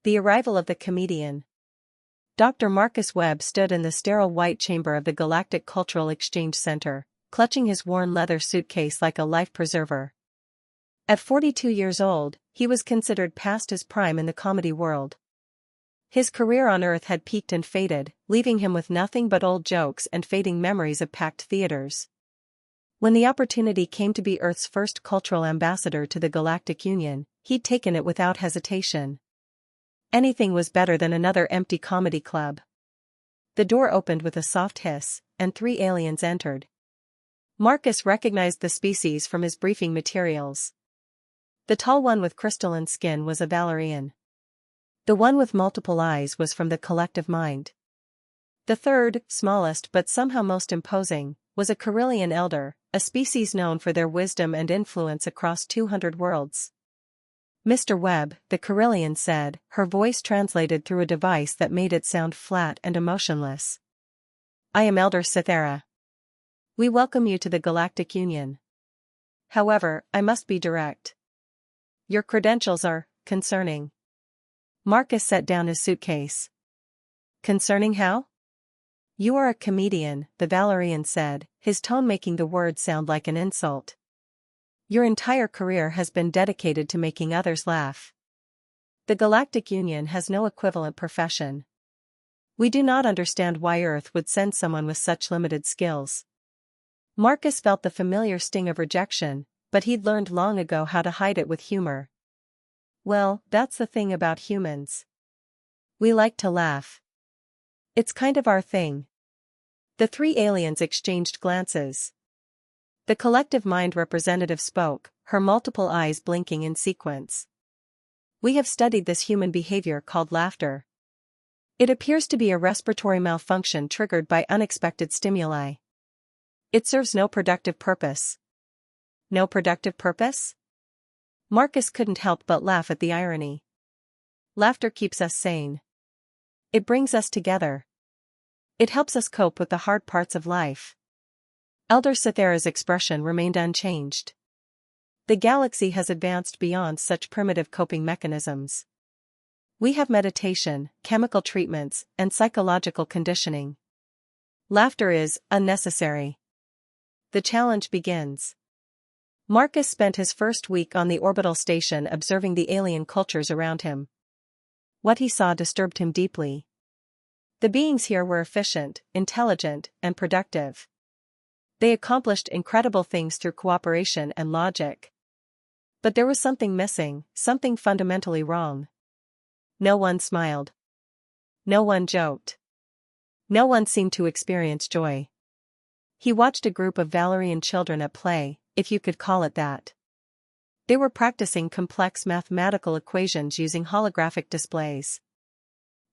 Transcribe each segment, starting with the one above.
The arrival of the comedian. Dr. Marcus Webb stood in the sterile white chamber of the Galactic Cultural Exchange Center, clutching his worn leather suitcase like a life preserver. At 42 years old, he was considered past his prime in the comedy world. His career on Earth had peaked and faded, leaving him with nothing but old jokes and fading memories of packed theaters. When the opportunity came to be Earth's first cultural ambassador to the Galactic Union, he'd taken it without hesitation. Anything was better than another empty comedy club. The door opened with a soft hiss, and 3 aliens entered. Marcus recognized the species from his briefing materials. The tall one with crystalline skin was a Valerian. The one with multiple eyes was from the collective mind. The third, smallest but somehow most imposing, was a Carillion elder, a species known for their wisdom and influence across 200 worlds. Mr. Webb, the Carillion said, her voice translated through a device that made it sound flat and emotionless. I am Elder Cythera. We welcome you to the Galactic Union. However, I must be direct. Your credentials are concerning. Marcus set down his suitcase. Concerning how? You are a comedian, the Valerian said, his tone making the word sound like an insult. Your entire career has been dedicated to making others laugh. The Galactic Union has no equivalent profession. We do not understand why Earth would send someone with such limited skills. Marcus felt the familiar sting of rejection, but he'd learned long ago how to hide it with humor. Well, that's the thing about humans. We like to laugh. It's kind of our thing. The 3 aliens exchanged glances. The collective mind representative spoke, her multiple eyes blinking in sequence. We have studied this human behavior called laughter. It appears to be a respiratory malfunction triggered by unexpected stimuli. It serves no productive purpose. No productive purpose? Marcus couldn't help but laugh at the irony. Laughter keeps us sane. It brings us together. It helps us cope with the hard parts of life. Elder Cythera's expression remained unchanged. The galaxy has advanced beyond such primitive coping mechanisms. We have meditation, chemical treatments, and psychological conditioning. Laughter is unnecessary. The challenge begins. Marcus spent his first week on the orbital station observing the alien cultures around him. What he saw disturbed him deeply. The beings here were efficient, intelligent, and productive. They accomplished incredible things through cooperation and logic. But there was something missing, something fundamentally wrong. No one smiled. No one joked. No one seemed to experience joy. He watched a group of Valerian children at play, if you could call it that. They were practicing complex mathematical equations using holographic displays.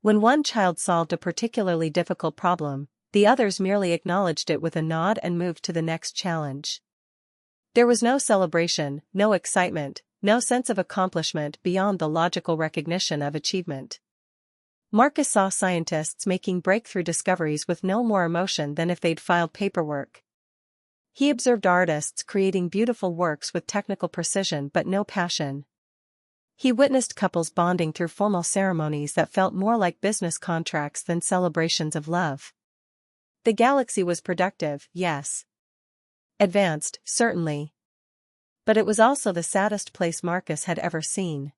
When one child solved a particularly difficult problem, the others merely acknowledged it with a nod and moved to the next challenge. There was no celebration, no excitement, no sense of accomplishment beyond the logical recognition of achievement. Marcus saw scientists making breakthrough discoveries with no more emotion than if they'd filed paperwork. He observed artists creating beautiful works with technical precision but no passion. He witnessed couples bonding through formal ceremonies that felt more like business contracts than celebrations of love. The galaxy was productive, yes. Advanced, certainly. But it was also the saddest place Marcus had ever seen.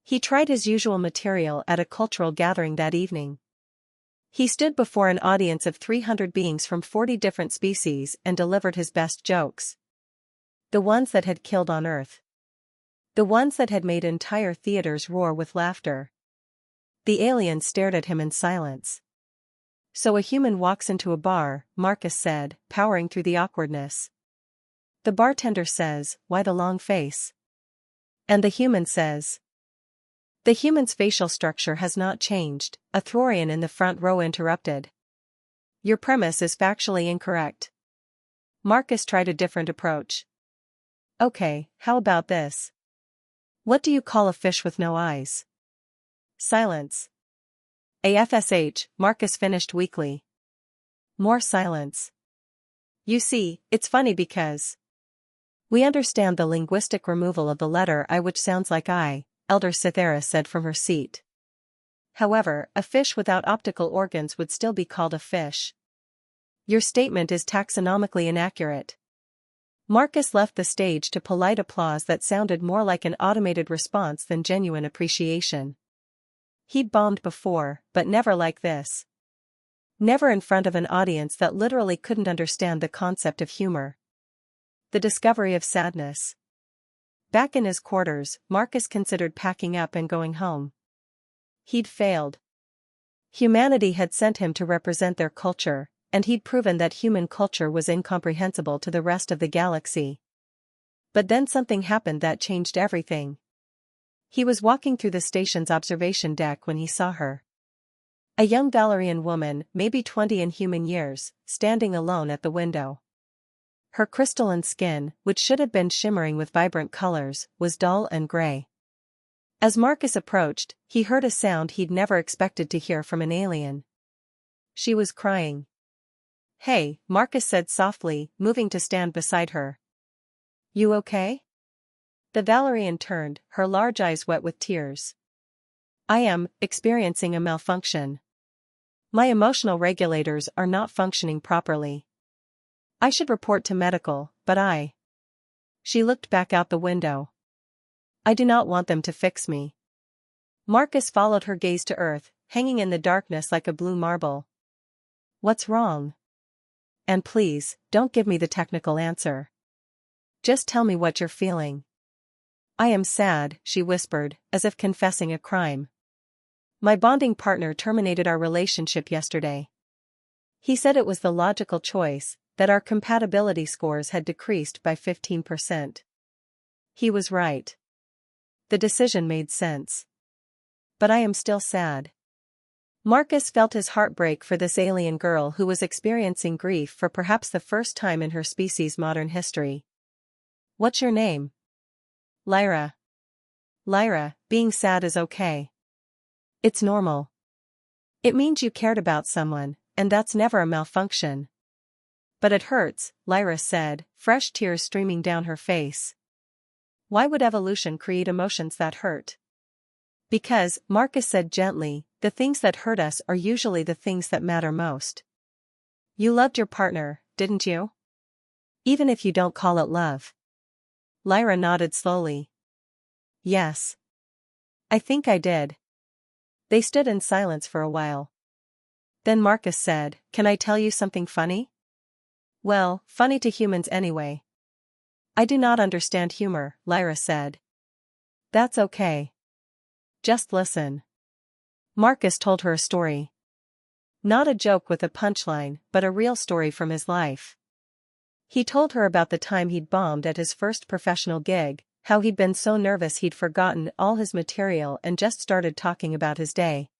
He tried his usual material at a cultural gathering that evening. He stood before an audience of 300 beings from 40 different species and delivered his best jokes. The ones that had killed on Earth. The ones that had made entire theaters roar with laughter. The aliens stared at him in silence. So a human walks into a bar, Marcus said, powering through the awkwardness. The bartender says, "Why the long face?" And the human says. The human's facial structure has not changed, a Thorian in the front row interrupted. Your premise is factually incorrect. Marcus tried a different approach. Okay, how about this? What do you call a fish with no eyes? Silence. AFSH, Marcus finished weakly. More silence. You see, it's funny because we understand the linguistic removal of the letter I, which sounds like I, Elder Cythera said from her seat. However, a fish without optical organs would still be called a fish. Your statement is taxonomically inaccurate. Marcus left the stage to polite applause that sounded more like an automated response than genuine appreciation. He'd bombed before, but never like this. Never in front of an audience that literally couldn't understand the concept of humor. The discovery of sadness. Back in his quarters, Marcus considered packing up and going home. He'd failed. Humanity had sent him to represent their culture, and he'd proven that human culture was incomprehensible to the rest of the galaxy. But then something happened that changed everything. He was walking through the station's observation deck when he saw her. A young Valerian woman, maybe 20 in human years, standing alone at the window. Her crystalline skin, which should have been shimmering with vibrant colors, was dull and gray. As Marcus approached, he heard a sound he'd never expected to hear from an alien. She was crying. "Hey," Marcus said softly, moving to stand beside her. "You okay?" The Valerian turned, her large eyes wet with tears. "I am experiencing a malfunction. My emotional regulators are not functioning properly. I should report to medical, but I..." She looked back out the window. "I do not want them to fix me." Marcus followed her gaze to earth, hanging in the darkness like a blue marble. "What's wrong? And please, don't give me the technical answer. Just tell me what you're feeling." "I am sad," she whispered, as if confessing a crime. "My bonding partner terminated our relationship yesterday. He said it was the logical choice, that our compatibility scores had decreased by 15%. He was right. The decision made sense. But I am still sad." Marcus felt his heart break for this alien girl who was experiencing grief for perhaps the first time in her species' modern history. "What's your name?" "Lyra." "Lyra, being sad is okay. It's normal. It means you cared about someone, and that's never a malfunction." "But it hurts," Lyra said, fresh tears streaming down her face. "Why would evolution create emotions that hurt?" "Because," Marcus said gently, "the things that hurt us are usually the things that matter most." "You loved your partner, didn't you? Even if you don't call it love." Lyra nodded slowly. "Yes. I think I did." They stood in silence for a while. Then Marcus said, "Can I tell you something funny?" "Well, funny to humans anyway." "I do not understand humor," Lyra said. "That's okay. Just listen." Marcus told her a story. Not a joke with a punchline, but a real story from his life. He told her about the time he'd bombed at his first professional gig, how he'd been so nervous he'd forgotten all his material and just started talking about his day.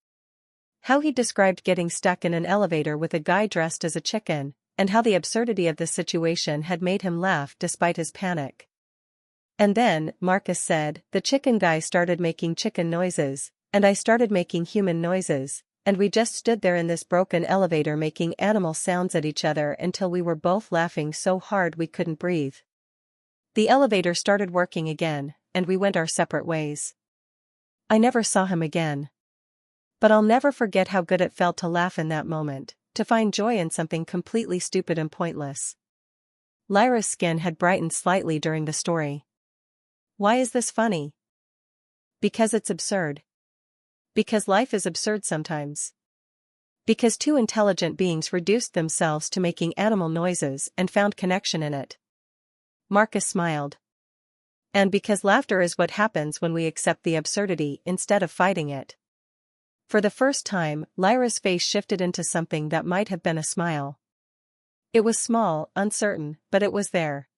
How he described getting stuck in an elevator with a guy dressed as a chicken, and how the absurdity of the situation had made him laugh despite his panic. "And then," Marcus said, "the chicken guy started making chicken noises, and I started making human noises, and we just stood there in this broken elevator making animal sounds at each other until we were both laughing so hard we couldn't breathe. The elevator started working again, and we went our separate ways. I never saw him again. But I'll never forget how good it felt to laugh in that moment, to find joy in something completely stupid and pointless." Lyra's skin had brightened slightly during the story. "Why is this funny?" "Because it's absurd. Because life is absurd sometimes. Because two intelligent beings reduced themselves to making animal noises and found connection in it." Marcus smiled. "And because laughter is what happens when we accept the absurdity instead of fighting it." For the first time, Lyra's face shifted into something that might have been a smile. It was small, uncertain, but it was there.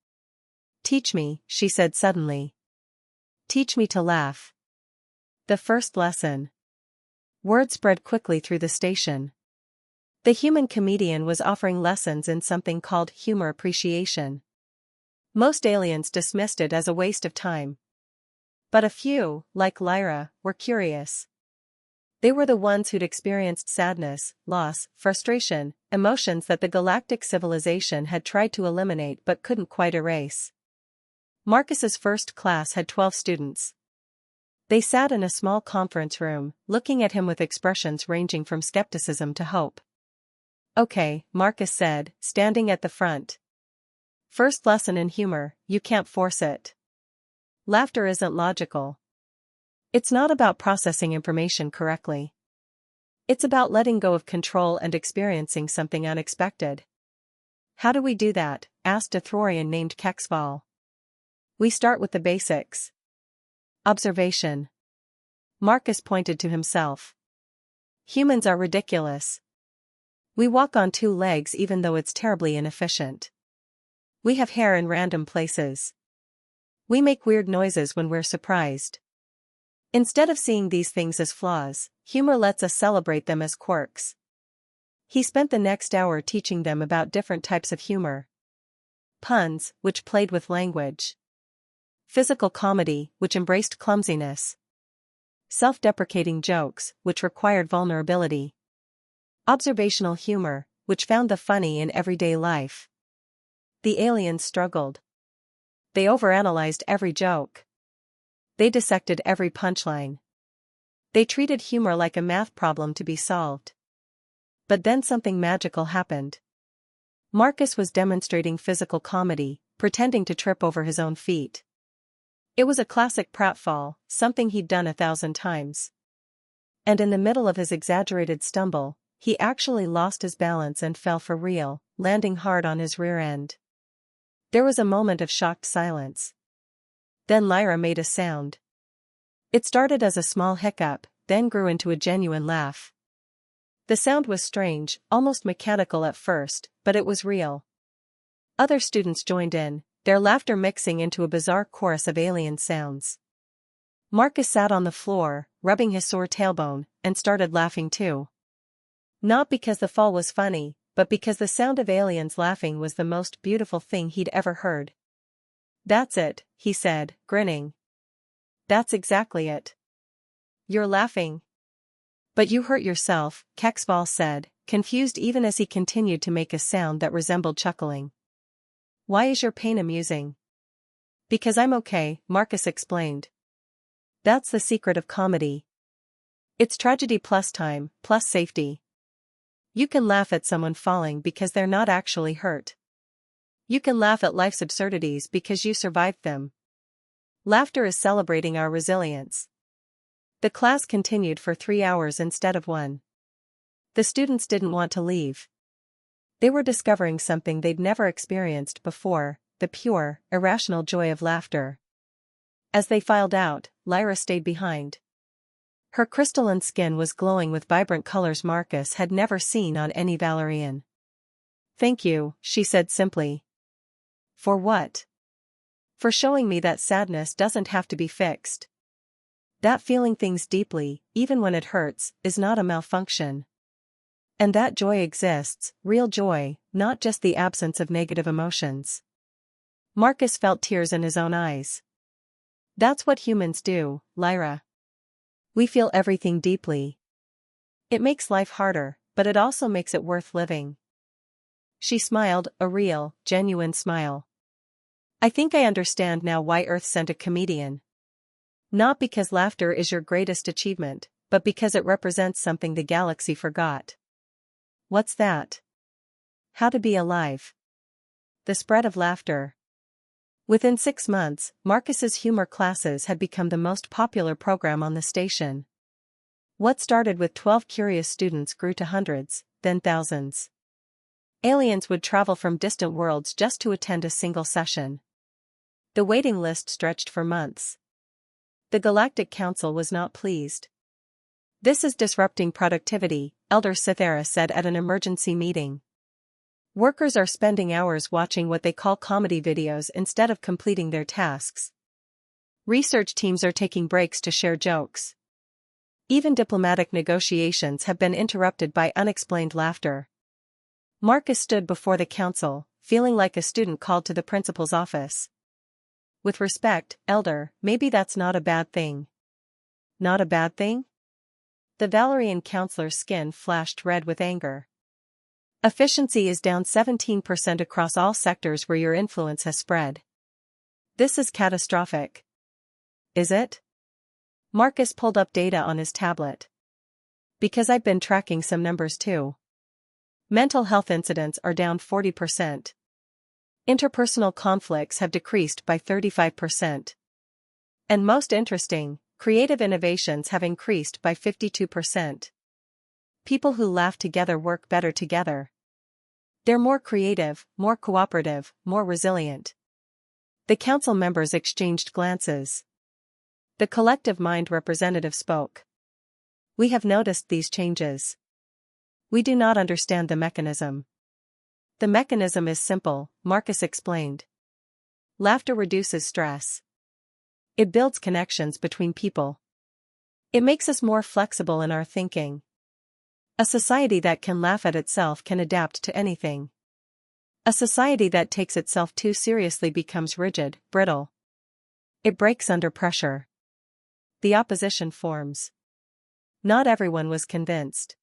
"Teach me," she said suddenly. "Teach me to laugh." The first lesson. Word spread quickly through the station. The human comedian was offering lessons in something called humor appreciation. Most aliens dismissed it as a waste of time. But a few, like Lyra, were curious. They were the ones who'd experienced sadness, loss, frustration, emotions that the galactic civilization had tried to eliminate but couldn't quite erase. Marcus's first class had 12 students. They sat in a small conference room, looking at him with expressions ranging from skepticism to hope. "Okay," Marcus said, standing at the front. "First lesson in humor, you can't force it. Laughter isn't logical. It's not about processing information correctly. It's about letting go of control and experiencing something unexpected." "How do we do that?" asked a Thorian named Kexval. "We start with the basics. Observation." Marcus pointed to himself. "Humans are ridiculous. We walk on two legs even though it's terribly inefficient. We have hair in random places. We make weird noises when we're surprised. Instead of seeing these things as flaws, humor lets us celebrate them as quirks." He spent the next hour teaching them about different types of humor. Puns, which played with language. Physical comedy, which embraced clumsiness. Self-deprecating jokes, which required vulnerability. Observational humor, which found the funny in everyday life. The aliens struggled. They overanalyzed every joke. They dissected every punchline. They treated humor like a math problem to be solved. But then something magical happened. Marcus was demonstrating physical comedy, pretending to trip over his own feet. It was a classic pratfall, something he'd done 1,000 times. And in the middle of his exaggerated stumble, he actually lost his balance and fell for real, landing hard on his rear end. There was a moment of shocked silence. Then Lyra made a sound. It started as a small hiccup, then grew into a genuine laugh. The sound was strange, almost mechanical at first, but it was real. Other students joined in, their laughter mixing into a bizarre chorus of alien sounds. Marcus sat on the floor, rubbing his sore tailbone, and started laughing too. Not because the fall was funny, but because the sound of aliens laughing was the most beautiful thing he'd ever heard. "That's it," he said, grinning. "That's exactly it. You're laughing. But you hurt yourself," Kexval said, confused even as he continued to make a sound that resembled chuckling. "Why is your pain amusing?" "Because I'm okay," Marcus explained. "That's the secret of comedy. It's tragedy plus time, plus safety. You can laugh at someone falling because they're not actually hurt. You can laugh at life's absurdities because you survived them. Laughter is celebrating our resilience." The class continued for 3 hours instead of 1. The students didn't want to leave. They were discovering something they'd never experienced before, the pure, irrational joy of laughter. As they filed out, Lyra stayed behind. Her crystalline skin was glowing with vibrant colors Marcus had never seen on any Valerian. "Thank you," she said simply. "For what?" "For showing me that sadness doesn't have to be fixed. That feeling things deeply, even when it hurts, is not a malfunction. And that joy exists, real joy, not just the absence of negative emotions." Marcus felt tears in his own eyes. "That's what humans do, Lyra. We feel everything deeply. It makes life harder, but it also makes it worth living." She smiled, a real, genuine smile. "I think I understand now why Earth sent a comedian. Not because laughter is your greatest achievement, but because it represents something the galaxy forgot." "What's that?" "How to be alive. The spread of laughter." Within 6 months, Marcus's humor classes had become the most popular program on the station. What started with 12 curious students grew to hundreds, then thousands. Aliens would travel from distant worlds just to attend a single session. The waiting list stretched for months. The Galactic Council was not pleased. "This is disrupting productivity," Elder Cythera said at an emergency meeting. "Workers are spending hours watching what they call comedy videos instead of completing their tasks. Research teams are taking breaks to share jokes. Even diplomatic negotiations have been interrupted by unexplained laughter." Marcus stood before the council, feeling like a student called to the principal's office. "With respect, Elder, maybe that's not a bad thing." "Not a bad thing?" The Valerian counselor's skin flashed red with anger. "Efficiency is down 17% across all sectors where your influence has spread. This is catastrophic." "Is it?" Marcus pulled up data on his tablet. Because I've been tracking some numbers too. Mental health incidents are down 40%. Interpersonal conflicts have decreased by 35%. And most interesting, creative innovations have increased by 52%. People who laugh together work better together. They're more creative, more cooperative, more resilient. The council members exchanged glances. The collective mind representative spoke. We have noticed these changes. We do not understand the mechanism. The mechanism is simple, Marcus explained. Laughter reduces stress. It builds connections between people. It makes us more flexible in our thinking. A society that can laugh at itself can adapt to anything. A society that takes itself too seriously becomes rigid, brittle. It breaks under pressure. The opposition forms. Not everyone was convinced.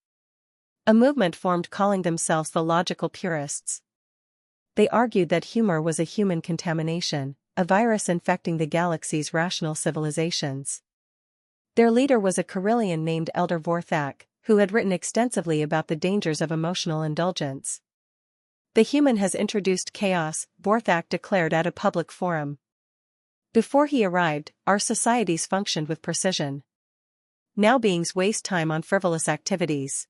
A movement formed calling themselves the logical purists. They argued that humor was a human contamination, a virus infecting the galaxy's rational civilizations. Their leader was a Carillion named Elder Vorthak, who had written extensively about the dangers of emotional indulgence. The human has introduced chaos, Vorthak declared at a public forum. Before he arrived, our societies functioned with precision. Now beings waste time on frivolous activities.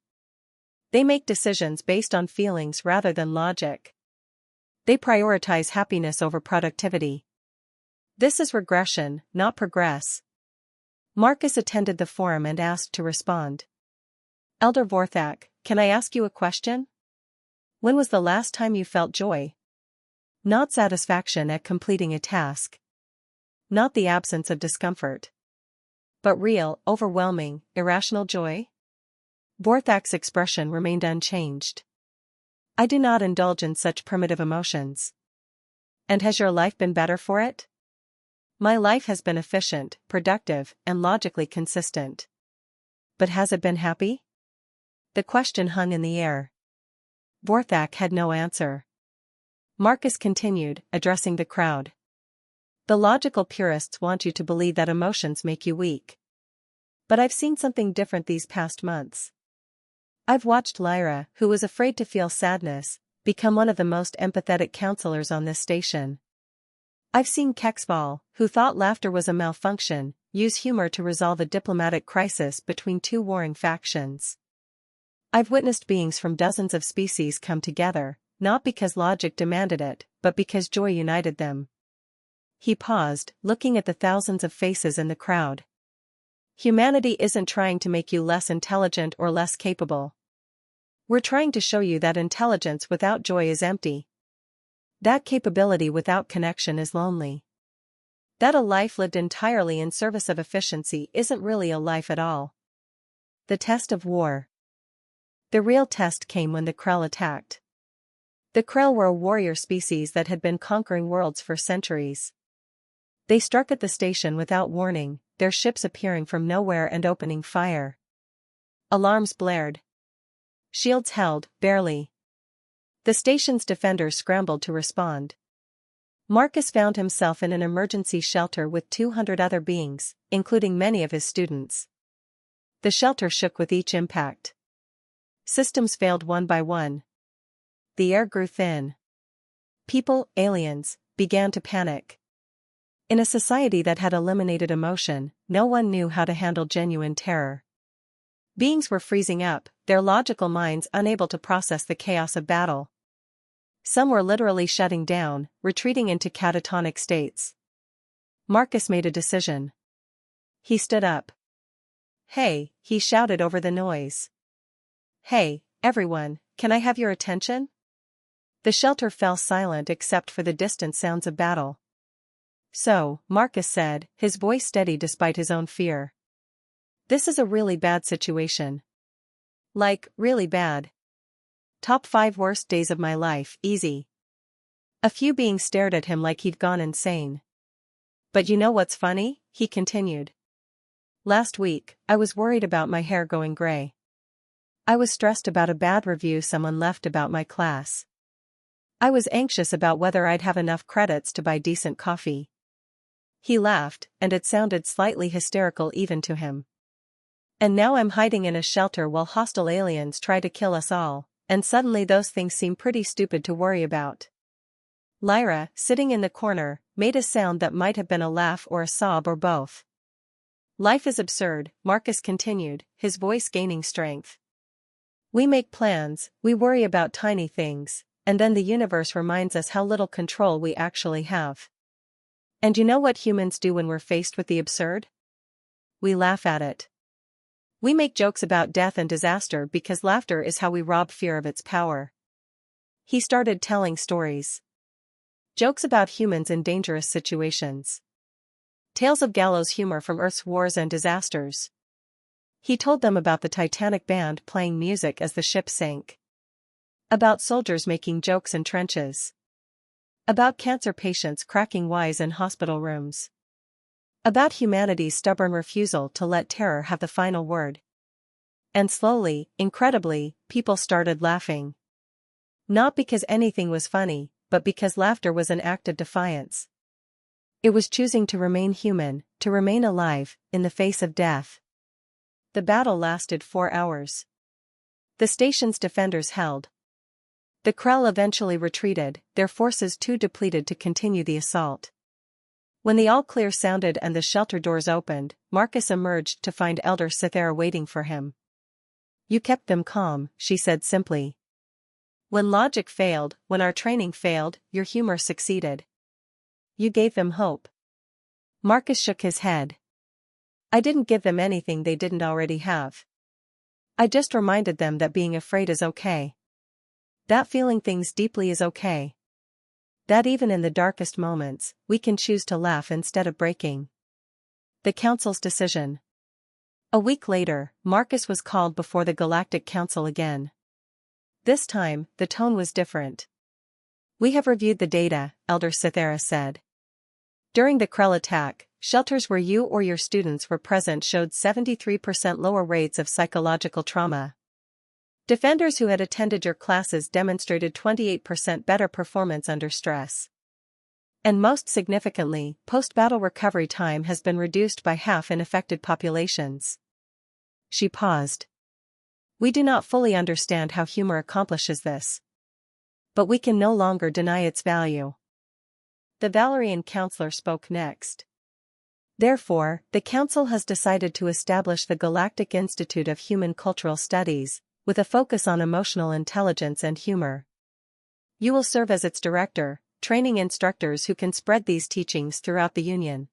They make decisions based on feelings rather than logic. They prioritize happiness over productivity. This is regression, not progress. Marcus attended the forum and asked to respond. Elder Vorthak, can I ask you a question? When was the last time you felt joy? Not satisfaction at completing a task. Not the absence of discomfort. But real, overwhelming, irrational joy? Vorthak's expression remained unchanged. I do not indulge in such primitive emotions. And has your life been better for it? My life has been efficient, productive, and logically consistent. But has it been happy? The question hung in the air. Vorthak had no answer. Marcus continued, addressing the crowd. The logical purists want you to believe that emotions make you weak. But I've seen something different these past months. I've watched Lyra, who was afraid to feel sadness, become one of the most empathetic counselors on this station. I've seen Kexval, who thought laughter was a malfunction, use humor to resolve a diplomatic crisis between two warring factions. I've witnessed beings from dozens of species come together, not because logic demanded it, but because joy united them. He paused, looking at the thousands of faces in the crowd. Humanity isn't trying to make you less intelligent or less capable. We're trying to show you that intelligence without joy is empty. That capability without connection is lonely. That a life lived entirely in service of efficiency isn't really a life at all. The test of war. The real test came when the Krell attacked. The Krell were a warrior species that had been conquering worlds for centuries. They struck at the station without warning, their ships appearing from nowhere and opening fire. Alarms blared. Shields held, barely. The station's defenders scrambled to respond. Marcus found himself in an emergency shelter with 200 other beings, including many of his students. The shelter shook with each impact. Systems failed one by one. The air grew thin. People, aliens, began to panic. In a society that had eliminated emotion, no one knew how to handle genuine terror. Beings were freezing up, their logical minds unable to process the chaos of battle. Some were literally shutting down, retreating into catatonic states. Marcus made a decision. He stood up. Hey, he shouted over the noise. Hey, everyone, can I have your attention? The shelter fell silent except for the distant sounds of battle. So, Marcus said, his voice steady despite his own fear. This is a really bad situation. Like, really bad. Top 5 worst days of my life, easy. A few beings stared at him like he'd gone insane. But you know what's funny? He continued. Last week, I was worried about my hair going gray. I was stressed about a bad review someone left about my class. I was anxious about whether I'd have enough credits to buy decent coffee. He laughed, and it sounded slightly hysterical even to him. And now I'm hiding in a shelter while hostile aliens try to kill us all, and suddenly those things seem pretty stupid to worry about. Lyra, sitting in the corner, made a sound that might have been a laugh or a sob or both. Life is absurd, Marcus continued, his voice gaining strength. We make plans, we worry about tiny things, and then the universe reminds us how little control we actually have. And you know what humans do when we're faced with the absurd? We laugh at it. We make jokes about death and disaster because laughter is how we rob fear of its power. He started telling stories. Jokes about humans in dangerous situations. Tales of gallows humor from Earth's wars and disasters. He told them about the Titanic band playing music as the ship sank. About soldiers making jokes in trenches. About cancer patients cracking wise in hospital rooms. About humanity's stubborn refusal to let terror have the final word. And slowly, incredibly, people started laughing. Not because anything was funny, but because laughter was an act of defiance. It was choosing to remain human, to remain alive, in the face of death. The battle lasted 4 hours. The station's defenders held. The Krell eventually retreated, their forces too depleted to continue the assault. When the all-clear sounded and the shelter doors opened, Marcus emerged to find Elder Cythera waiting for him. You kept them calm, she said simply. When logic failed, when our training failed, your humor succeeded. You gave them hope. Marcus shook his head. I didn't give them anything they didn't already have. I just reminded them that being afraid is okay. That feeling things deeply is okay. That even in the darkest moments, we can choose to laugh instead of breaking. The Council's decision. A week later, Marcus was called before the Galactic Council again. This time, the tone was different. We have reviewed the data, Elder Cythera said. During the Krell attack, shelters where you or your students were present showed 73% lower rates of psychological trauma. Defenders who had attended your classes demonstrated 28% better performance under stress. And most significantly, post-battle recovery time has been reduced by half in affected populations. She paused. We do not fully understand how humor accomplishes this. But we can no longer deny its value. The Valerian counselor spoke next. Therefore, the Council has decided to establish the Galactic Institute of Human Cultural Studies, with a focus on emotional intelligence and humor. You will serve as its director, training instructors who can spread these teachings throughout the Union.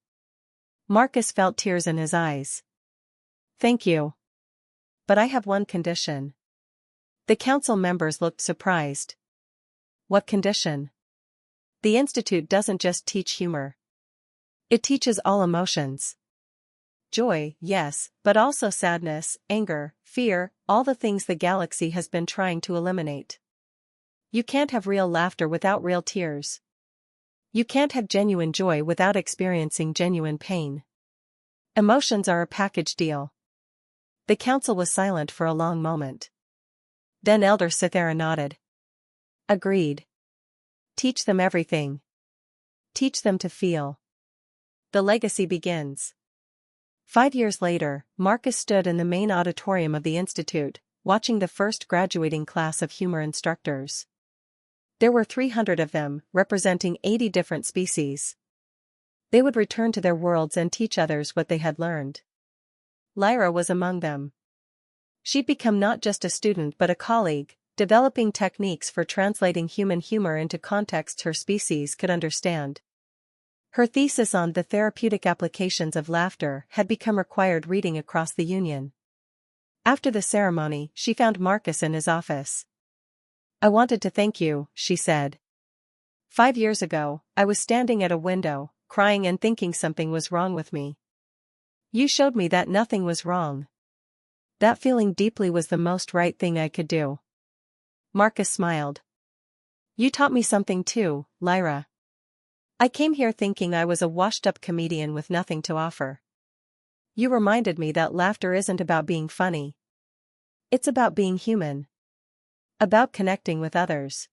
Marcus felt tears in his eyes. Thank you. But I have one condition. The council members looked surprised. What condition? The Institute doesn't just teach humor. It teaches all emotions. Joy, yes, but also sadness, anger, fear, all the things the galaxy has been trying to eliminate. You can't have real laughter without real tears. You can't have genuine joy without experiencing genuine pain. Emotions are a package deal. The council was silent for a long moment. Then Elder Cythera nodded. Agreed. Teach them everything. Teach them to feel. The legacy begins. 5 years later, Marcus stood in the main auditorium of the Institute, watching the first graduating class of humor instructors. There were 300 of them, representing 80 different species. They would return to their worlds and teach others what they had learned. Lyra was among them. She'd become not just a student but a colleague, developing techniques for translating human humor into contexts her species could understand. Her thesis on the therapeutic applications of laughter had become required reading across the Union. After the ceremony, she found Marcus in his office. I wanted to thank you, she said. 5 years ago, I was standing at a window, crying and thinking something was wrong with me. You showed me that nothing was wrong. That feeling deeply was the most right thing I could do. Marcus smiled. You taught me something too, Lyra. I came here thinking I was a washed-up comedian with nothing to offer. You reminded me that laughter isn't about being funny. It's about being human. About connecting with others.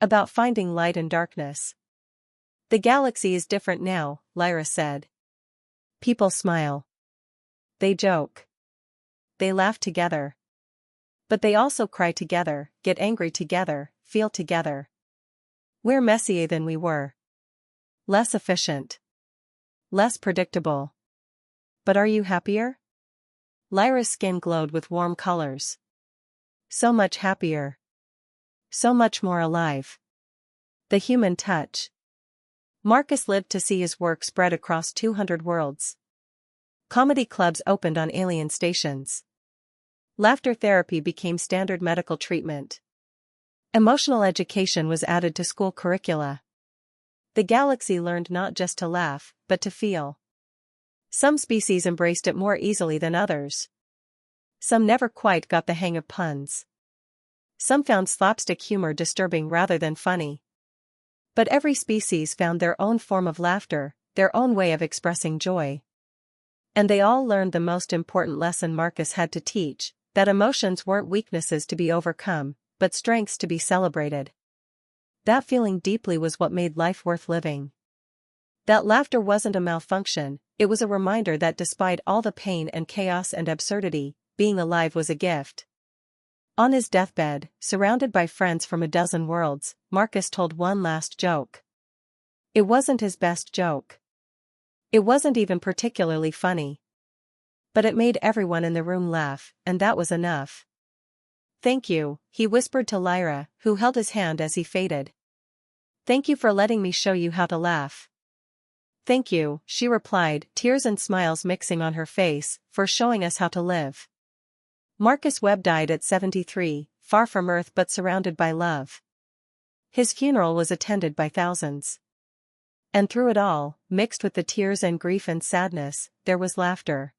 About finding light in darkness. The galaxy is different now, Lyra said. People smile. They joke. They laugh together. But they also cry together, get angry together, feel together. We're messier than we were. Less efficient. Less predictable. But are you happier? Lyra's skin glowed with warm colors. So much happier. So much more alive. The human touch. Marcus lived to see his work spread across 200 worlds. Comedy clubs opened on alien stations. Laughter therapy became standard medical treatment. Emotional education was added to school curricula. The galaxy learned not just to laugh, but to feel. Some species embraced it more easily than others. Some never quite got the hang of puns. Some found slapstick humor disturbing rather than funny. But every species found their own form of laughter, their own way of expressing joy. And they all learned the most important lesson Marcus had to teach, that emotions weren't weaknesses to be overcome, but strengths to be celebrated. That feeling deeply was what made life worth living. That laughter wasn't a malfunction, it was a reminder that despite all the pain and chaos and absurdity, being alive was a gift. On his deathbed, surrounded by friends from a dozen worlds, Marcus told one last joke. It wasn't his best joke. It wasn't even particularly funny. But it made everyone in the room laugh, and that was enough. Thank you, he whispered to Lyra, who held his hand as he faded. Thank you for letting me show you how to laugh. Thank you, she replied, tears and smiles mixing on her face, for showing us how to live. Marcus Webb died at 73, far from Earth but surrounded by love. His funeral was attended by thousands. And through it all, mixed with the tears and grief and sadness, there was laughter.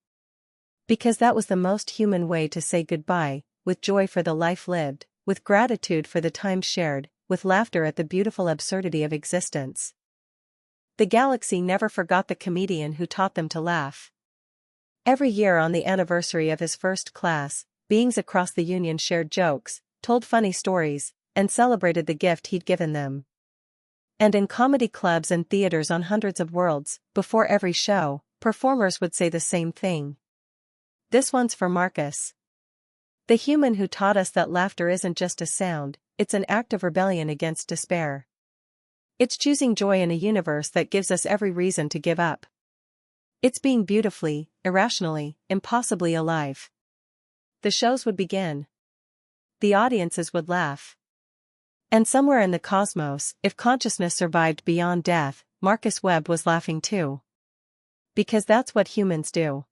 Because that was the most human way to say goodbye, with joy for the life lived, with gratitude for the time shared, with laughter at the beautiful absurdity of existence. The galaxy never forgot the comedian who taught them to laugh. Every year on the anniversary of his first class, beings across the Union shared jokes, told funny stories, and celebrated the gift he'd given them. And in comedy clubs and theaters on hundreds of worlds, before every show, performers would say the same thing. This one's for Marcus. The human who taught us that laughter isn't just a sound, it's an act of rebellion against despair. It's choosing joy in a universe that gives us every reason to give up. It's being beautifully, irrationally, impossibly alive. The shows would begin. The audiences would laugh. And somewhere in the cosmos, if consciousness survived beyond death, Marcus Webb was laughing too. Because that's what humans do.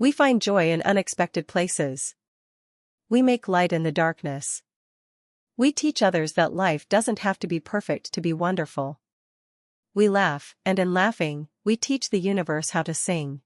We find joy in unexpected places. We make light in the darkness. We teach others that life doesn't have to be perfect to be wonderful. We laugh, and in laughing, we teach the universe how to sing.